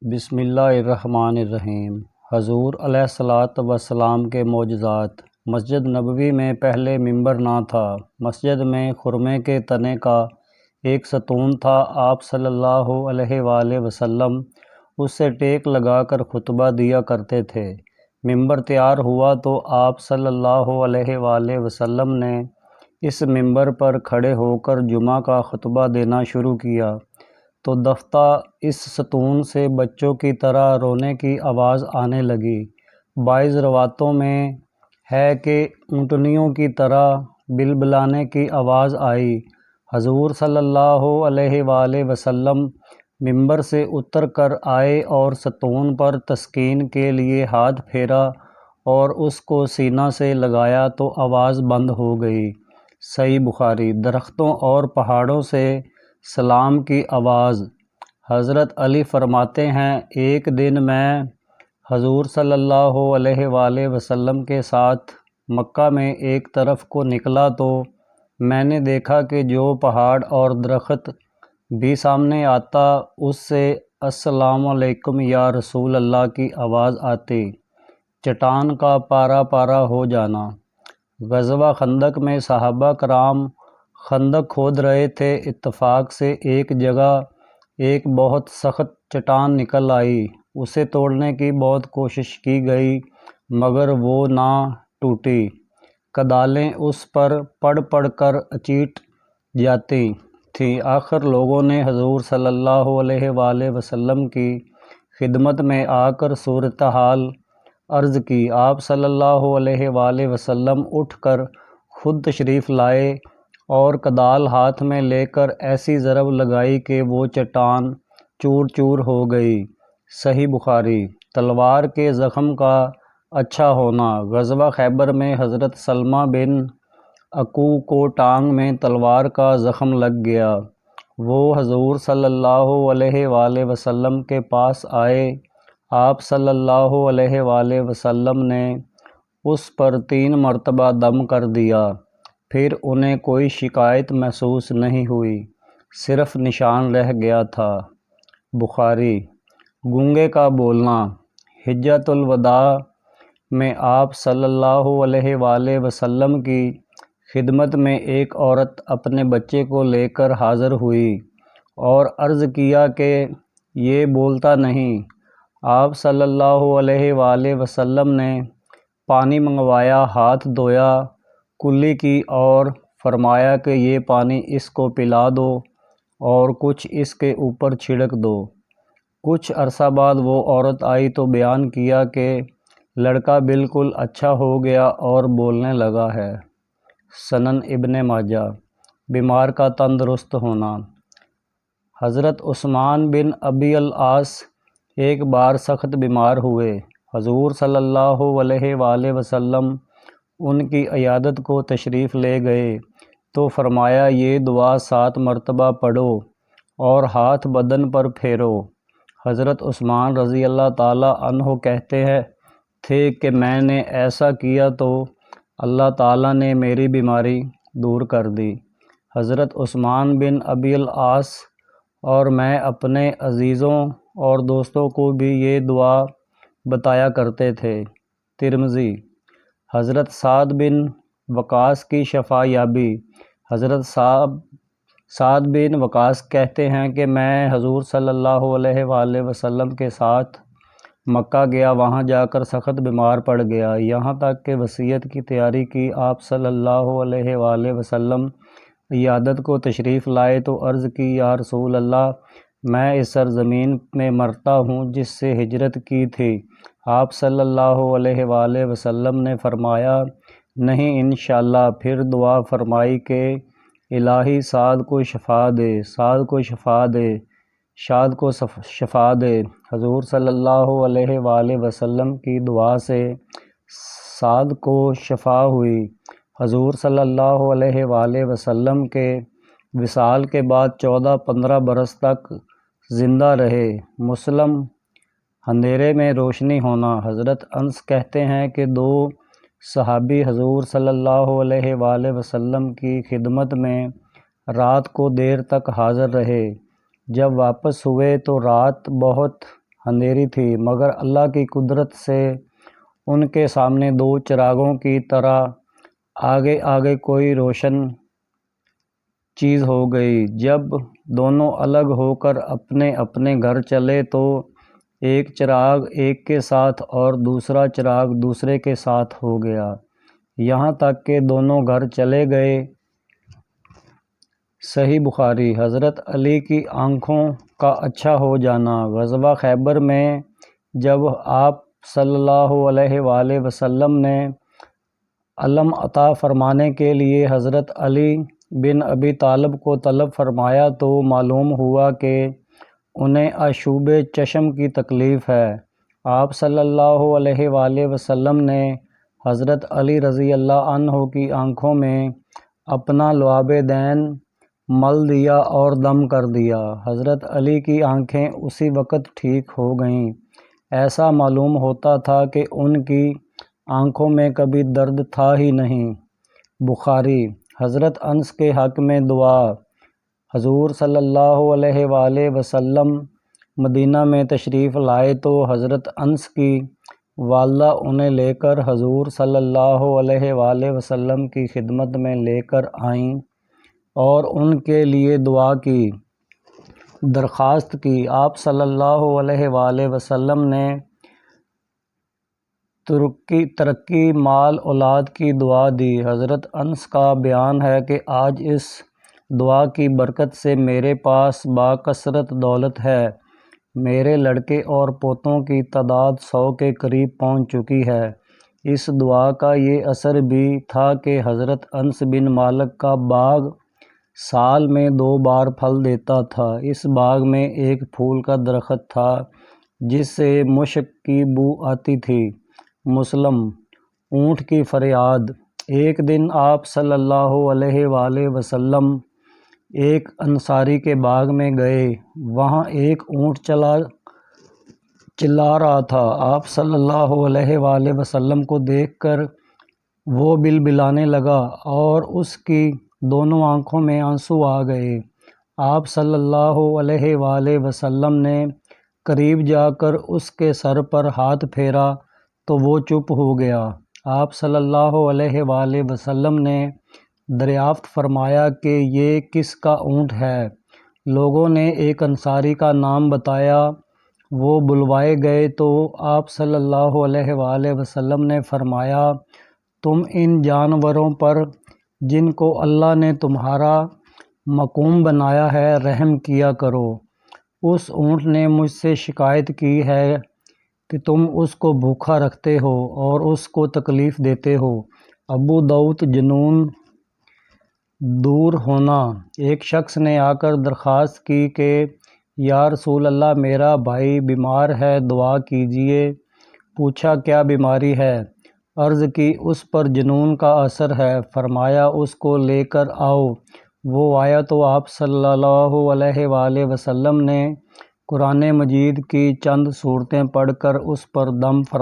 بسم اللہ الرحمن الرحیم۔ حضور علیہ الصلاۃ والسلام کے معجزات۔ مسجد نبوی میں پہلے ممبر نہ تھا۔ مسجد میں خرمے کے تنے کا ایک ستون تھا۔ آپ صلی اللہ علیہ وآلہ وسلم اس سے ٹیک لگا کر خطبہ دیا کرتے تھے۔ ممبر تیار ہوا تو آپ صلی اللہ علیہ وآلہ وسلم نے اس ممبر پر کھڑے ہو کر جمعہ کا خطبہ دینا شروع کیا تو دفتہ اس ستون سے بچوں کی طرح رونے کی آواز آنے لگی۔ بعض روایتوں میں ہے کہ اونٹنیوں کی طرح بلبلانے کی آواز آئی۔ حضور صلی اللہ علیہ وآلہ وسلم ممبر سے اتر کر آئے اور ستون پر تسکین کے لیے ہاتھ پھیرا اور اس کو سینہ سے لگایا تو آواز بند ہو گئی۔ صحیح بخاری۔ درختوں اور پہاڑوں سے سلام کی آواز۔ حضرت علی فرماتے ہیں، ایک دن میں حضور صلی اللہ علیہ وآلہ وسلم کے ساتھ مکہ میں ایک طرف کو نکلا تو میں نے دیکھا کہ جو پہاڑ اور درخت بھی سامنے آتا اس سے السلام علیکم یا رسول اللہ کی آواز آتی۔ چٹان کا پارا پارا ہو جانا۔ غزوہ خندق میں صحابہ کرام خندق کھود رہے تھے۔ اتفاق سے ایک جگہ ایک بہت سخت چٹان نکل آئی۔ اسے توڑنے کی بہت کوشش کی گئی مگر وہ نہ ٹوٹی۔ کدالیں اس پر پڑ پڑ کر اچیٹ جاتی تھیں۔ آخر لوگوں نے حضور صلی اللہ علیہ وآلہ وسلم کی خدمت میں آ کر صورتحال عرض کی۔ آپ صلی اللہ علیہ وآلہ وسلم اٹھ کر خود تشریف لائے اور کدال ہاتھ میں لے کر ایسی ضرب لگائی کہ وہ چٹان چور چور ہو گئی۔ صحیح بخاری۔ تلوار کے زخم کا اچھا ہونا۔ غزوہ خیبر میں حضرت سلمہ بن اکوع کو ٹانگ میں تلوار کا زخم لگ گیا۔ وہ حضور صلی اللہ علیہ وآلہ وسلم کے پاس آئے۔ آپ صلی اللہ علیہ وآلہ وسلم نے اس پر 3 مرتبہ دم کر دیا۔ پھر انہیں کوئی شکایت محسوس نہیں ہوئی، صرف نشان رہ گیا تھا۔ بخاری۔ گونگے کا بولنا۔ حجۃ الوداع میں آپ صلی اللہ علیہ وآلہ وسلم کی خدمت میں ایک عورت اپنے بچے کو لے کر حاضر ہوئی اور عرض کیا کہ یہ بولتا نہیں۔ آپ صلی اللہ علیہ وآلہ وسلم نے پانی منگوایا، ہاتھ دھویا، کلی کی اور فرمایا کہ یہ پانی اس کو پلا دو اور کچھ اس کے اوپر چھڑک دو۔ کچھ عرصہ بعد وہ عورت آئی تو بیان کیا کہ لڑکا بالکل اچھا ہو گیا اور بولنے لگا ہے۔ سنن ابن ماجہ۔ بیمار کا تندرست ہونا۔ حضرت عثمان بن ابی العاص ایک بار سخت بیمار ہوئے۔ حضور صلی اللہ علیہ وآلہ وسلم ان کی عیادت کو تشریف لے گئے تو فرمایا یہ دعا 7 مرتبہ پڑھو اور ہاتھ بدن پر پھیرو۔ حضرت عثمان رضی اللہ تعالیٰ عنہ کہتے تھے کہ میں نے ایسا کیا تو اللہ تعالیٰ نے میری بیماری دور کر دی۔ حضرت عثمان بن ابی العاص اور میں اپنے عزیزوں اور دوستوں کو بھی یہ دعا بتایا کرتے تھے۔ ترمذی۔ حضرت سعد بن وقاص کی شفا یابی۔ حضرت سعد بن وقاص کہتے ہیں کہ میں حضور صلی اللہ علیہ وآلہ وسلم کے ساتھ مکہ گیا، وہاں جا کر سخت بیمار پڑ گیا، یہاں تک کہ وصیت کی تیاری کی۔ آپ صلی اللہ علیہ وآلہ وسلم عیادت کو تشریف لائے تو عرض کی، یا رسول اللہ، میں اس سرزمین میں مرتا ہوں جس سے ہجرت کی تھی۔ آپ صلی اللہ علیہ وآلہ وسلم نے فرمایا، نہیں انشاءاللہ۔ پھر دعا فرمائی کہ الہی سعد کو شفا دے، سعد کو شفا دے، سعد کو شفا دے۔ حضور صلی اللہ علیہ وآلہ وسلم کی دعا سے سعد کو شفا ہوئی۔ حضور صلی اللہ علیہ وآلہ وسلم کے وصال کے بعد 14-15 برس تک زندہ رہے۔ مسلم۔ اندھیرے میں روشنی ہونا۔ حضرت انس کہتے ہیں کہ 2 صحابی حضور صلی اللہ علیہ وآلہ وسلم کی خدمت میں رات کو دیر تک حاضر رہے۔ جب واپس ہوئے تو رات بہت اندھیری تھی، مگر اللہ کی قدرت سے ان کے سامنے دو چراغوں کی طرح آگے آگے کوئی روشن چیز ہو گئی۔ جب دونوں الگ ہو کر اپنے اپنے گھر چلے تو ایک چراغ ایک کے ساتھ اور دوسرا چراغ دوسرے کے ساتھ ہو گیا، یہاں تک کہ دونوں گھر چلے گئے۔ صحیح بخاری۔ حضرت علی کی آنکھوں کا اچھا ہو جانا۔ غزوہ خیبر میں جب آپ صلی اللہ علیہ وآلہ وسلم نے علم عطا فرمانے کے لیے حضرت علی بن ابی طالب کو طلب فرمایا تو معلوم ہوا کہ انہیں آشوب چشم کی تکلیف ہے۔ آپ صلی اللہ علیہ وآلہ وسلم نے حضرت علی رضی اللہ عنہ کی آنکھوں میں اپنا لعاب دین مل دیا اور دم کر دیا۔ حضرت علی کی آنکھیں اسی وقت ٹھیک ہو گئیں۔ ایسا معلوم ہوتا تھا کہ ان کی آنکھوں میں کبھی درد تھا ہی نہیں۔ بخاری۔ حضرت انس کے حق میں دعا۔ حضور صلی اللہ علیہ وآلہ وسلم مدینہ میں تشریف لائے تو حضرت انس کی والدہ انہیں لے کر حضور صلی اللہ علیہ وآلہ وسلم کی خدمت میں لے کر آئیں اور ان کے لیے دعا کی، درخواست کی۔ آپ صلی اللہ علیہ وآلہ وسلم نے ترقی، مال، اولاد کی دعا دی۔ حضرت انس کا بیان ہے کہ آج اس دعا کی برکت سے میرے پاس باکثرت دولت ہے، میرے لڑکے اور پوتوں کی تعداد 100 کے قریب پہنچ چکی ہے۔ اس دعا کا یہ اثر بھی تھا کہ حضرت انس بن مالک کا باغ سال میں 2 بار پھل دیتا تھا۔ اس باغ میں ایک پھول کا درخت تھا جس سے مشک کی بو آتی تھی۔ مسلم۔ اونٹ کی فریاد۔ ایک دن آپ صلی اللہ علیہ وآلہ وسلم ایک انصاری کے باغ میں گئے، وہاں ایک اونٹ چلا رہا تھا۔ آپ صلی اللہ علیہ وآلہ وسلم کو دیکھ کر وہ بلبلانے لگا اور اس کی دونوں آنکھوں میں آنسو آ گئے۔ آپ صلی اللہ علیہ وآلہ وسلم نے قریب جا کر اس کے سر پر ہاتھ پھیرا تو وہ چپ ہو گیا۔ آپ صلی اللہ علیہ وآلہ وسلم نے دریافت فرمایا کہ یہ کس کا اونٹ ہے؟ لوگوں نے ایک انصاری کا نام بتایا، وہ بلوائے گئے تو آپ صلی اللہ علیہ وآلہ وسلم نے فرمایا، تم ان جانوروں پر جن کو اللہ نے تمہارا مقوم بنایا ہے رحم کیا کرو۔ اس اونٹ نے مجھ سے شکایت کی ہے کہ تم اس کو بھوکا رکھتے ہو اور اس کو تکلیف دیتے ہو۔ ابو داؤد۔ جنون دور ہونا۔ ایک شخص نے آ کر درخواست کی کہ یا رسول اللہ، میرا بھائی بیمار ہے، دعا کیجیے۔ پوچھا کیا بیماری ہے؟ عرض کی اس پر جنون کا اثر ہے۔ فرمایا اس کو لے کر آؤ۔ وہ آیا تو آپ صلی اللہ علیہ وآلہ وسلم نے قرآن مجید کی چند سورتیں پڑھ کر اس پر دم فرمایا۔